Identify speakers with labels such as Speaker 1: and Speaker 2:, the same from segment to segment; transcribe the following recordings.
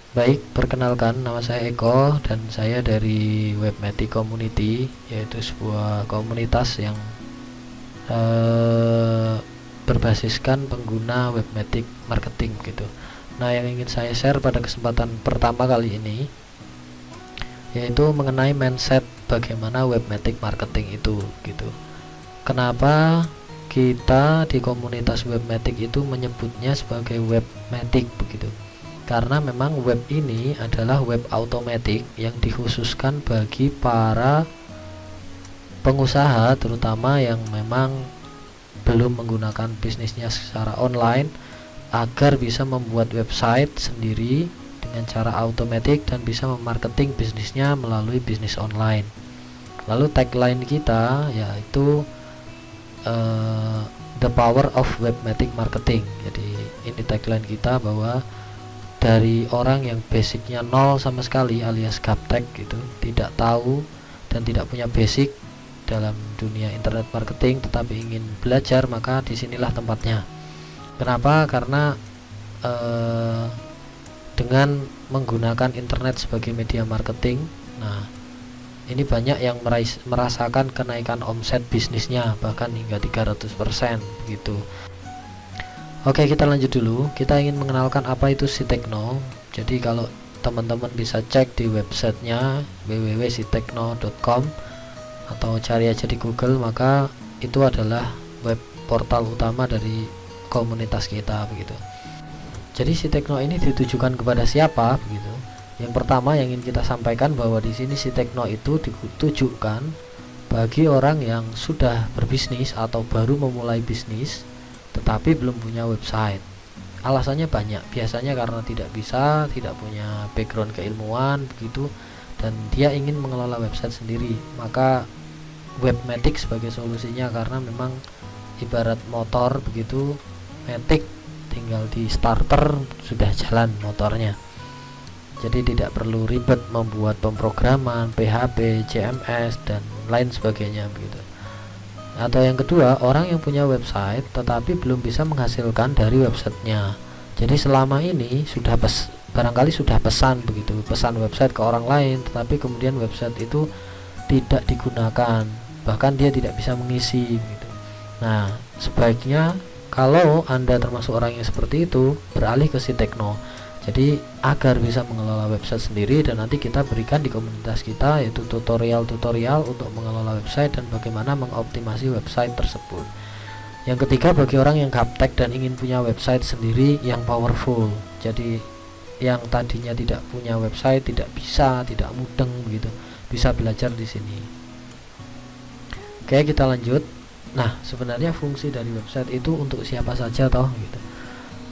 Speaker 1: Baik, perkenalkan nama saya Eko dan saya dari Webmatic Community, yaitu sebuah komunitas yang berbasiskan pengguna Webmatic Marketing gitu. Nah, yang ingin saya share pada kesempatan pertama kali ini yaitu mengenai mindset bagaimana Webmatic Marketing itu gitu. Kenapa kita di komunitas Webmatic itu menyebutnya sebagai Webmatic begitu? Karena memang web ini adalah web automatic yang dikhususkan bagi para pengusaha, terutama yang memang belum menggunakan bisnisnya secara online, agar bisa membuat website sendiri dengan cara automatic dan bisa memarketing bisnisnya melalui bisnis online. Lalu tagline kita yaitu the power of webmatic marketing. Jadi ini tagline kita, bahwa dari orang yang basicnya nol sama sekali alias gaptek gitu, tidak tahu dan tidak punya basic dalam dunia internet marketing tetapi ingin belajar, maka disinilah tempatnya. Kenapa? Karena dengan menggunakan internet sebagai media marketing, nah ini banyak yang merasakan kenaikan omset bisnisnya bahkan hingga 300% begitu. Oke, kita lanjut dulu. Kita ingin mengenalkan apa itu Sitekno. Jadi kalau teman-teman bisa cek di websitenya www.sitekno.com atau cari aja di Google, maka itu adalah web portal utama dari komunitas kita begitu. Jadi Sitekno ini ditujukan kepada siapa begitu? Yang pertama yang ingin kita sampaikan, bahwa di sini Sitekno itu ditujukan bagi orang yang sudah berbisnis atau baru memulai bisnis tetapi belum punya website. Alasannya banyak, biasanya karena tidak punya background keilmuan begitu, dan dia ingin mengelola website sendiri. Maka Webmatic sebagai solusinya, karena memang ibarat motor begitu, Matic tinggal di starter sudah jalan motornya. Jadi tidak perlu ribet membuat pemrograman, PHP, CMS dan lain sebagainya begitu. Atau yang kedua, orang yang punya website tetapi belum bisa menghasilkan dari websitenya. Jadi selama ini barangkali sudah pesan begitu, pesan website ke orang lain, tetapi kemudian website itu tidak digunakan, bahkan dia tidak bisa mengisi begitu. Nah, sebaiknya kalau Anda termasuk orang yang seperti itu, beralih ke Sitekno. Jadi agar bisa mengelola website sendiri, dan nanti kita berikan di komunitas kita yaitu tutorial-tutorial untuk mengelola website dan bagaimana mengoptimasi website tersebut. Yang ketiga, bagi orang yang gaptek dan ingin punya website sendiri yang powerful. Jadi yang tadinya tidak punya website, tidak mudeng begitu, bisa belajar di sini. Oke, kita lanjut. Nah, sebenarnya fungsi dari website itu untuk siapa saja toh gitu.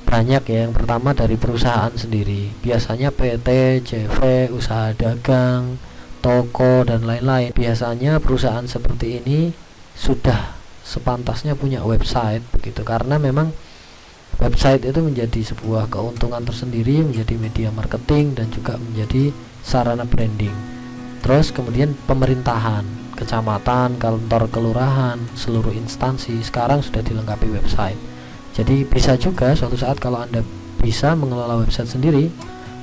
Speaker 1: Banyak ya. Yang pertama dari perusahaan sendiri, biasanya PT, CV, usaha dagang, toko dan lain-lain. Biasanya perusahaan seperti ini sudah sepantasnya punya website begitu, karena memang website itu menjadi sebuah keuntungan tersendiri, menjadi media marketing dan juga menjadi sarana branding. Terus kemudian pemerintahan, kecamatan, kantor kelurahan, seluruh instansi sekarang sudah dilengkapi website. Jadi bisa juga suatu saat kalau Anda bisa mengelola website sendiri,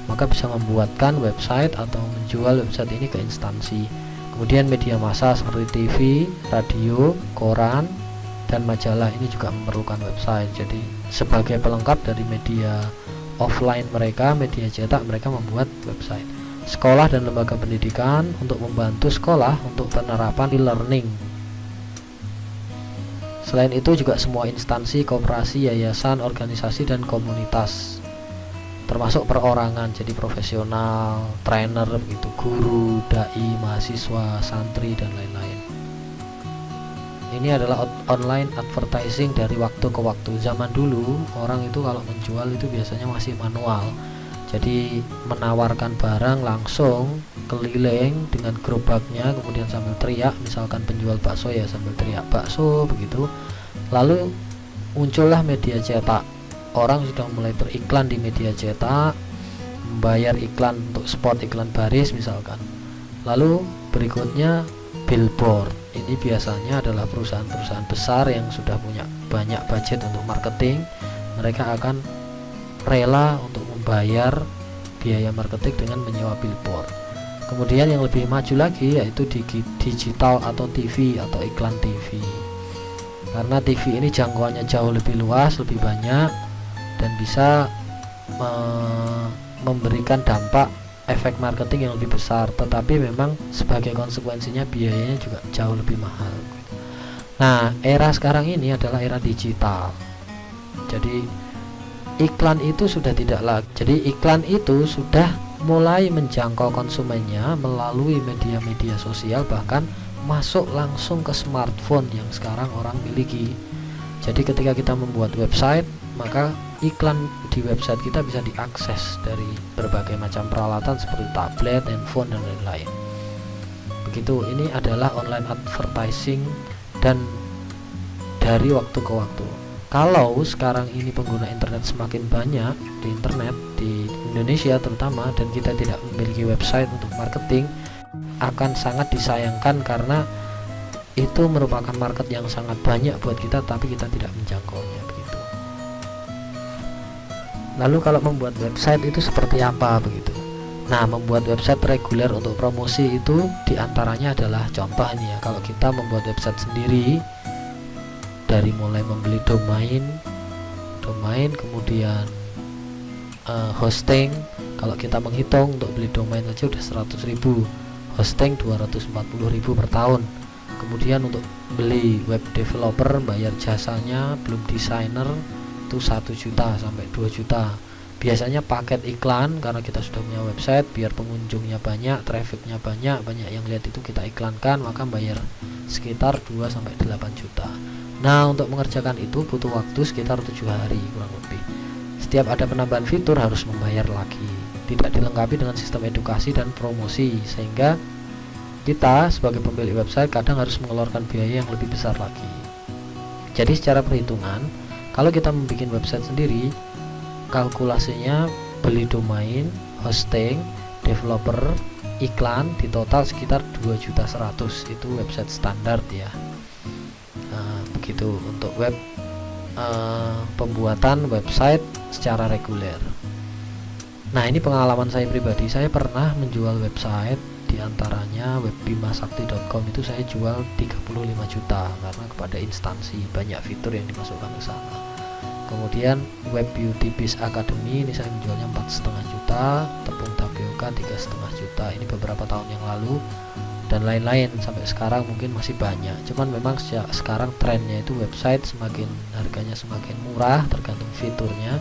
Speaker 1: maka bisa membuatkan website atau menjual website ini ke instansi. Kemudian media massa seperti TV, radio, koran, dan majalah ini juga memerlukan website. Jadi sebagai pelengkap dari media offline mereka, media cetak, mereka membuat website. Sekolah dan lembaga pendidikan untuk membantu sekolah untuk penerapan e-learning. Selain itu juga semua instansi, koperasi, yayasan, organisasi dan komunitas, termasuk perorangan, jadi profesional, trainer begitu, guru, dai, mahasiswa, santri dan lain-lain. Ini adalah online advertising dari waktu ke waktu. Zaman dulu orang itu kalau menjual itu biasanya masih manual. Jadi menawarkan barang langsung keliling dengan gerobaknya, kemudian sambil teriak, misalkan penjual bakso ya sambil teriak bakso begitu. Lalu muncullah media cetak. Orang sudah mulai beriklan di media cetak, membayar iklan untuk spot iklan baris misalkan. Lalu berikutnya billboard. Ini biasanya adalah perusahaan-perusahaan besar yang sudah punya banyak budget untuk marketing. Mereka akan rela untuk membayar biaya marketing dengan menyewa billboard. Kemudian yang lebih maju lagi yaitu digital atau TV atau iklan TV. Karena TV ini jangkauannya jauh lebih luas, lebih banyak, dan bisa memberikan dampak efek marketing yang lebih besar, tetapi memang sebagai konsekuensinya biayanya juga jauh lebih mahal. Nah, era sekarang ini adalah era digital. Jadi iklan itu sudah tidak lagi. Jadi iklan itu sudah mulai menjangkau konsumennya melalui media-media sosial, bahkan masuk langsung ke smartphone yang sekarang orang miliki. Jadi ketika kita membuat website, maka iklan di website kita bisa diakses dari berbagai macam peralatan seperti tablet, handphone, dan lain-lain. Begitu, ini adalah online advertising dan dari waktu ke waktu. Kalau sekarang ini pengguna internet semakin banyak di internet di Indonesia terutama, dan kita tidak memiliki website untuk marketing, akan sangat disayangkan karena itu merupakan market yang sangat banyak buat kita tapi kita tidak menjangkaunya begitu. Lalu kalau membuat website itu seperti apa begitu? Nah, membuat website reguler untuk promosi itu diantaranya adalah contoh ini ya, kalau kita membuat website sendiri dari mulai membeli domain kemudian hosting. Kalau kita menghitung untuk beli domain saja udah 100.000, hosting 240.000 per tahun. Kemudian untuk beli web developer, bayar jasanya belum desainer itu 1 juta sampai 2 juta. Biasanya paket iklan, karena kita sudah punya website, biar pengunjungnya banyak, trafficnya banyak yang lihat itu kita iklankan, maka bayar sekitar 2 sampai 8 juta. Nah, untuk mengerjakan itu butuh waktu sekitar 7 hari kurang lebih. Setiap ada penambahan fitur harus membayar lagi. Tidak dilengkapi dengan sistem edukasi dan promosi, sehingga kita sebagai pemilik website kadang harus mengeluarkan biaya yang lebih besar lagi. Jadi secara perhitungan, kalau kita membuat website sendiri, kalkulasinya beli domain, hosting, developer, iklan di total sekitar 2.100.000. Itu website standar ya. Nah, begitu untuk pembuatan website secara reguler. Nah, ini pengalaman saya pribadi. Saya pernah menjual website, diantaranya webbimasakti.com itu saya jual 35 juta karena kepada instansi, banyak fitur yang dimasukkan ke sana. Kemudian web beauty biz academy ini saya menjualnya 4,5 juta, tepung tapioka 3,5 juta, ini beberapa tahun yang lalu, dan lain-lain. Sampai sekarang mungkin masih banyak, cuman memang sekarang trennya itu website semakin harganya semakin murah tergantung fiturnya,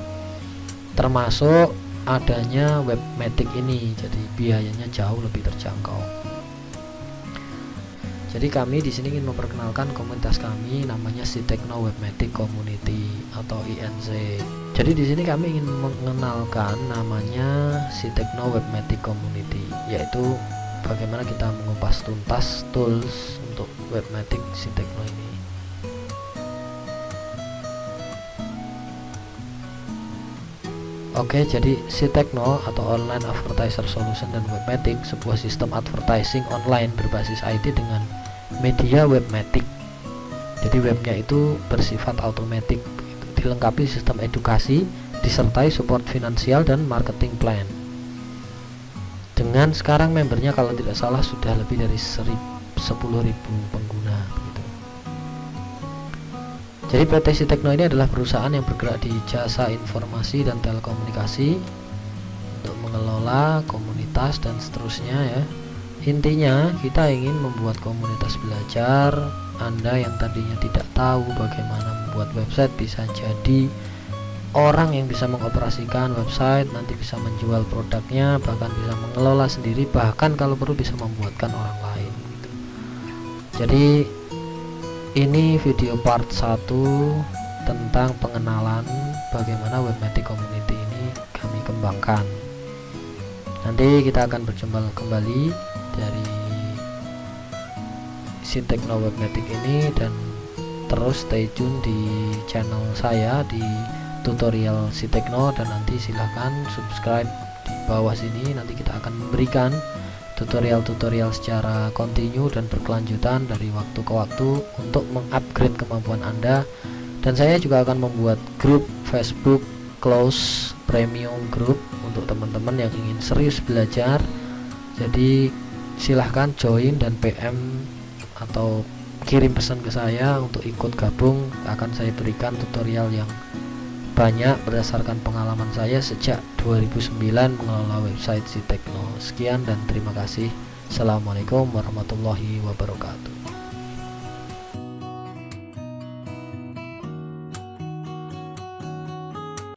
Speaker 1: termasuk adanya Webmatic ini, jadi biayanya jauh lebih terjangkau. Jadi kami di sini ingin memperkenalkan komunitas kami, namanya Sitekno Webmatic Community atau INC. Jadi di sini kami ingin mengenalkan namanya Sitekno Webmatic Community, yaitu bagaimana kita mengupas tuntas tools untuk Webmatic Sitekno ini. Oke, jadi Sitekno atau Online Advertiser Solution dan Webmatic, sebuah sistem advertising online berbasis IT dengan media Webmatic. Jadi webnya itu bersifat otomatis, dilengkapi sistem edukasi, disertai support finansial dan marketing plan. Dengan sekarang membernya kalau tidak salah sudah lebih dari 10.000 pengguna. Jadi PT Sitekno ini adalah perusahaan yang bergerak di jasa informasi dan telekomunikasi untuk mengelola komunitas dan seterusnya ya. Intinya kita ingin membuat komunitas belajar. Anda yang tadinya tidak tahu bagaimana membuat website bisa jadi orang yang bisa mengoperasikan website, nanti bisa menjual produknya, bahkan bisa mengelola sendiri, bahkan kalau perlu bisa membuatkan orang lain gitu. Jadi ini video part 1 tentang pengenalan bagaimana Webmatic Community ini kami kembangkan. Nanti kita akan berjumpa kembali dari Sitekno Webmatic ini, dan terus stay tune di channel saya di tutorial Sitekno, dan nanti silahkan subscribe di bawah sini. Nanti kita akan memberikan tutorial-tutorial secara kontinu dan berkelanjutan dari waktu ke waktu untuk mengupgrade kemampuan Anda. Dan saya juga akan membuat grup Facebook close premium group untuk teman-teman yang ingin serius belajar. Jadi silahkan join dan PM atau kirim pesan ke saya untuk ikut gabung. Akan saya berikan tutorial yang banyak berdasarkan pengalaman saya sejak 2009 mengelola website Si Tekno. Sekian dan terima kasih. Assalamualaikum warahmatullahi wabarakatuh.